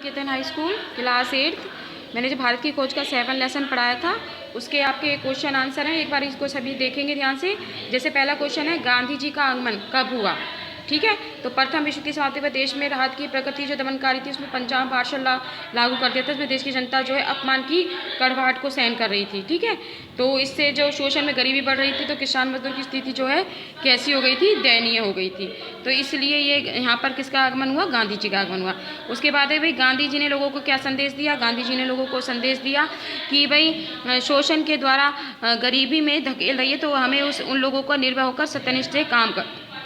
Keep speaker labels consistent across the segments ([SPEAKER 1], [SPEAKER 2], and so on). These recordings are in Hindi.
[SPEAKER 1] निकेतन हाई स्कूल क्लास 8th। मैंने जो भारत की खोज का 7 लेसन पढ़ाया था उसके आपके क्वेश्चन आंसर हैं। एक बार इसको सभी देखेंगे ध्यान से। जैसे पहला क्वेश्चन है, गांधी जी का आगमन कब हुआ? ठीक है, तो प्रथम विश्व की समाप्ति पर देश में राहत की प्रकृति जो दमनकारी थी उसमें पंजाब मार्शल लॉ लागू कर दिया था। इसमें देश की जनता जो है अपमान की कड़वाहट को सहन कर रही थी। ठीक है, तो इससे जो शोषण में गरीबी बढ़ रही थी तो किसान मजदूर की स्थिति जो है कैसी हो गई थी? दयनीय हो गई थी। तो इसलिए ये यहाँ पर किसका आगमन हुआ? गांधी जी का आगमन हुआ। उसके बाद है भाई, गांधी जी ने लोगों को क्या संदेश दिया? गांधी जी ने लोगों को संदेश दिया कि भाई शोषण के द्वारा गरीबी में धकेल रही है तो हमें उन लोगों को निर्भय होकर सत्यनिष्ठ से काम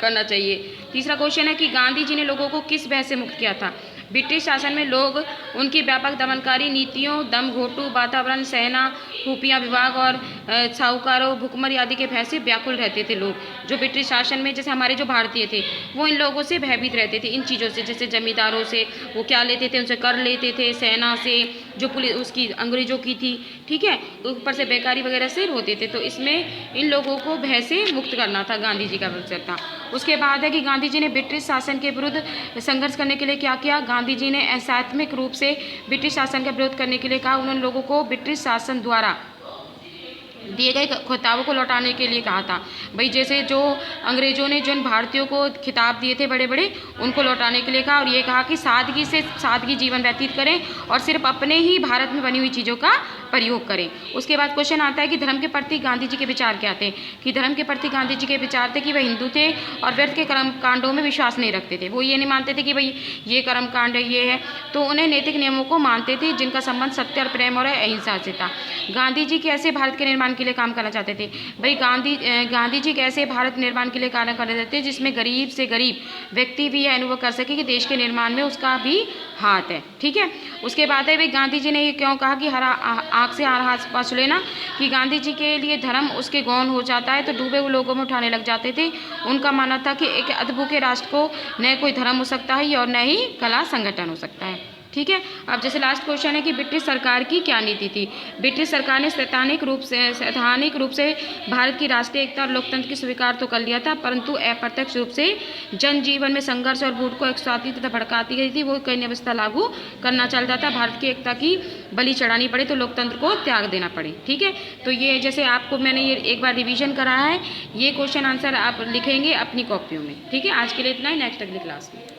[SPEAKER 1] करना चाहिए। तीसरा क्वेश्चन है कि गांधी जी ने लोगों को किस भय से मुक्त किया था? ब्रिटिश शासन में लोग उनकी व्यापक दमनकारी नीतियों, दमघोटू वातावरण, सेना, खुफिया विभाग और साहूकारों, भुखमरी आदि के भय से व्याकुल रहते थे। लोग जो ब्रिटिश शासन में, जैसे हमारे जो भारतीय थे, वो इन लोगों से भयभीत रहते थे, इन चीज़ों से। जैसे जमींदारों से वो क्या लेते थे? उनसे कर लेते थे, सेना से जो पुलिस उसकी अंग्रेजों की थी, ठीक है, ऊपर से बेकारी वगैरह से होते थे। तो इसमें इन लोगों को भय से मुक्त करना था, गांधी जी का मकसद था। उसके बाद है कि गांधी जी ने ब्रिटिश शासन के विरुद्ध संघर्ष करने के लिए क्या किया? गांधी जी ने एहसात्मक रूप से ब्रिटिश शासन का विरोध करने के लिए कहा। उन्होंने लोगों को ब्रिटिश शासन द्वारा दिए गए खिताबों को लौटाने के लिए कहा था। भाई जैसे जो अंग्रेजों ने जिन भारतीयों को खिताब दिए थे बड़े बड़े, उनको लौटाने के लिए कहा। और ये कहा कि सादगी जीवन व्यतीत करें और सिर्फ अपने ही भारत में बनी हुई चीज़ों का प्रयोग करें। उसके बाद क्वेश्चन आता है कि धर्म के प्रति गांधी जी के विचार क्या थे? कि धर्म के प्रति गांधी जी के विचार थे कि वह हिंदू थे और व्यर्थ के कर्म कांडों में विश्वास नहीं रखते थे। वो ये नहीं मानते थे कि भाई ये कर्म कांड है, ये है, तो उन्हें नैतिक नियमों को मानते थे जिनका संबंध सत्य और प्रेम और अहिंसा से था। गांधी जी कैसे भारत के निर्माण के लिए काम करना चाहते थे? भाई गांधी जी कैसे भारत निर्माण के लिए कार्य कर रहे थे जिसमें गरीब से गरीब व्यक्ति भी यह अनुभव कर सके कि देश के निर्माण में उसका भी हाथ है। ठीक है, उसके बाद है भाई, गांधी जी ने ये क्यों कहा कि हर आँख से हर हाथ पास लेना? कि गांधी जी के लिए धर्म उसके गौण हो जाता है तो डूबे हुए लोगों में उठाने लग जाते थे। उनका मानना था कि एक अद्भुत राष्ट्र को न कोई धर्म हो सकता है और न ही कला संगठन हो सकता है। ठीक है, अब जैसे लास्ट क्वेश्चन है कि ब्रिटिश सरकार की क्या नीति थी? ब्रिटिश सरकार ने सैद्धांतिक रूप से भारत की राष्ट्रीय एकता और लोकतंत्र की स्वीकार तो कर लिया था, परंतु अप्रत्यक्ष रूप से जनजीवन में संघर्ष और भूख को एक्साती तथा भड़काती गई थी। वो कई व्यवस्था लागू करना चलता था। भारत की एकता की बलि चढ़ानी पड़े तो लोकतंत्र को त्याग देना पड़े। ठीक है, तो ये जैसे आपको मैंने ये एक बार रिविजन कराया है, ये क्वेश्चन आंसर आप लिखेंगे अपनी कॉपियों में। ठीक है, आज के लिए इतना ही, नेक्स्ट अगली क्लास में।